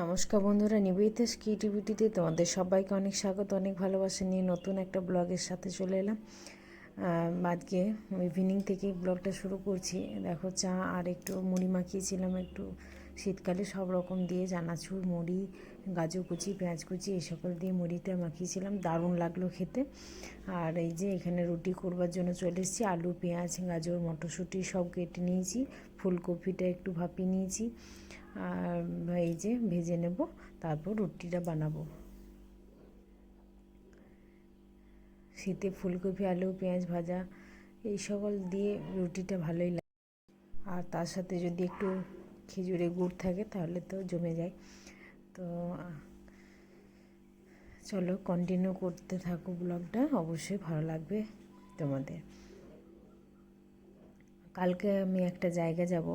নমস্কার বন্ধুরা, নিবেদিতাস ক্রিয়েটিভিটিতে তোমাদের সবাইকে অনেক স্বাগত, অনেক ভালোবাসা নিয়ে নতুন একটা ব্লগের সাথে চলে এলাম। আজকে ইভিনিং থেকে ব্লগটা শুরু করছি। দেখো, চা আর একটু মুড়ি মাখিয়েছিলাম, একটু শীতকালে সব রকম দিয়ে চানাচুর, মুড়ি, গাজর কুচি, পেঁয়াজ কুচি এই সকল দিয়ে মুড়িটা মাখিয়েছিলাম, দারুণ লাগলো খেতে। আর এই যে এখানে রুটি করবার জন্য চলে এসেছি। আলু, পেঁয়াজ, গাজর, মটরশুঁটি সব কেটে নিয়েছি, ফুলকপিটা একটু ভাপিয়ে নিয়েছি, আর এই যে ভেজে নেব, তারপর রুটিটা বানাবো। শীতে ফুলকপি, আলু, পেঁয়াজ ভাজা এই সকল দিয়ে রুটিটা ভালোই লাগে। আর তার সাথে যদি একটু খেজুরের গুড় থাকে তাহলে তো জমে যায়। তো চলো কন্টিনিউ করতে থাকো ব্লগটা, অবশ্যই ভালো লাগবে তোমাদের। কালকে আমি একটা জায়গা যাব,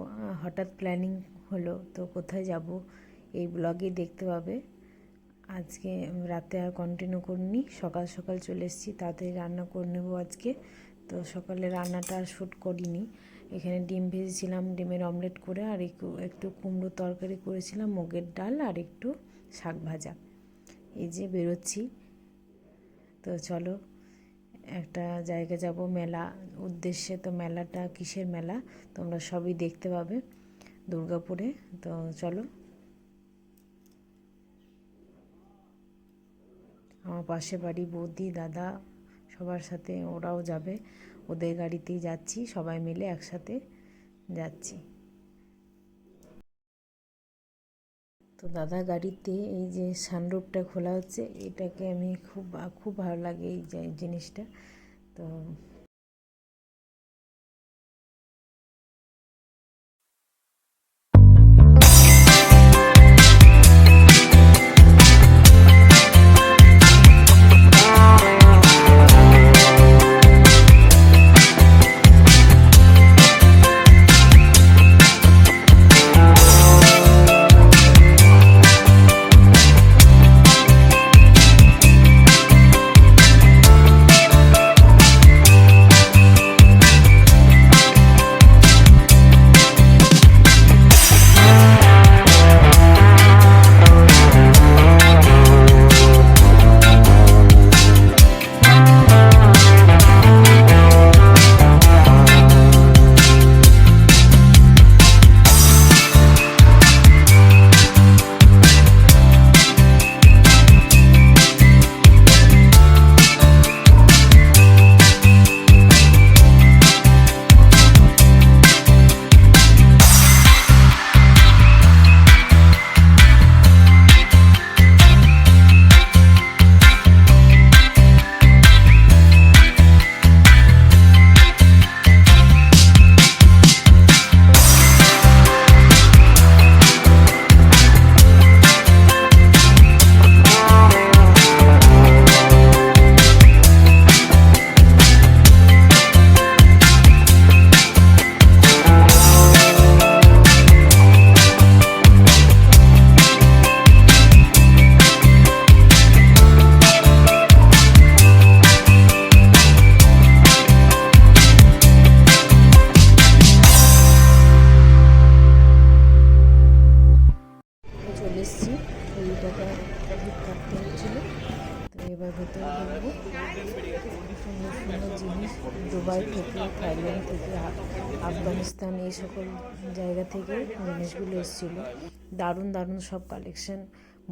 হঠাৎ প্ল্যানিং হলো, তো কোথায় যাব এই ব্লগে দেখতে পাবে। আজকে রাতে আর কন্টিনিউ করিনি, সকাল সকাল চলে এসেছি, তাড়াতাড়ি রান্না করে নেবো আজকে। তো সকালে রান্নাটা আর শ্যুট করিনি। এখানে ডিম ভেজেছিলাম, ডিমের অমলেট করে, আর একটু কুমড়ো তরকারি করেছিলাম, মুগের ডাল আর একটু শাক ভাজা। এই যে বেরোচ্ছি, তো চলো একটা জায়গা যাব মেলা উদ্দেশ্যে। তো মেলাটা কিসের মেলা তোমরা সবই দেখতে পাবে দুর্গাপুরে। তো চলো, আমার পাশে বাড়ি বৌদি, দাদা সবার সাথে ওরাও যাবে, ওদের গাড়িতেই যাচ্ছি, সবাই মিলে একসাথে যাচ্ছি। তো দাদা গাড়িতে এই যে সানরুফটা খোলা হচ্ছে, এটাকে আমি খুব খুব ভালো লাগে এই জিনিসটা। তো চলে এসেছি, এই টাকা কাটতে হচ্ছিলো। তো এবার ভেতরে ঢুকবো। সুন্দর সুন্দর জিনিস দুবাই থেকে, থাইল্যান্ড থেকে, আফগানিস্তান এই সকল জায়গা থেকে জিনিসগুলো এসেছিলো। দারুণ দারুণ সব কালেকশন,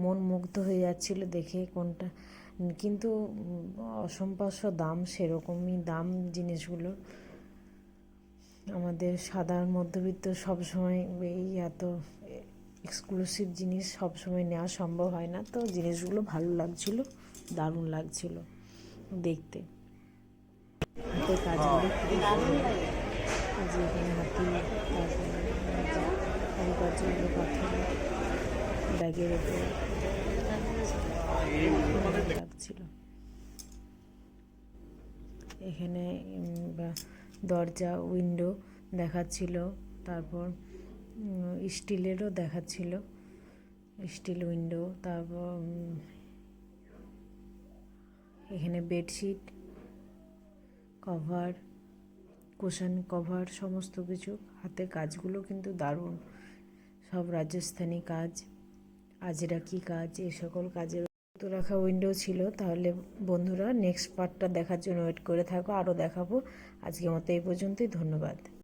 মন মুগ্ধ হয়ে যাচ্ছিলো দেখে কোনটা, কিন্তু অসম্পাস্য দাম, সেরকমই দাম জিনিসগুলো। আমাদের সাধারণ মধ্যবিত্ত সবসময় এই এত এক্সক্লুসিভ জিনিস সবসময় নেওয়া সম্ভব হয় না। তো জিনিসগুলো ভালো লাগছিলো, দারুণ লাগছিলো দেখতে। হাতের কাজগুলো খুবই সুন্দর, যে এখানে হাতি, তারপরে কারুকার্যগুলো পাথর, ব্যাগের ওপর লাগছিল। এখানে দরজা, উইন্ডো দেখাচ্ছিল, তারপর স্টিলেরও দেখাচ্ছিল, স্টিল উইন্ডো। তারপর এখানে বেডশিট, কভার, কুশন কভার, সমস্ত কিছু। হাতের কাজগুলো কিন্তু দারুণ, সব রাজস্থানি কাজ, আজরা কী কাজ, এই সকল কাজের তো রাখা উইন্ডো ছিল। তাহলে বন্ধুরা নেক্সট পার্টটা দেখার জন্য ওয়েট করে থাকো, আরও দেখাবো। আজকের মতো এই পর্যন্তই, ধন্যবাদ।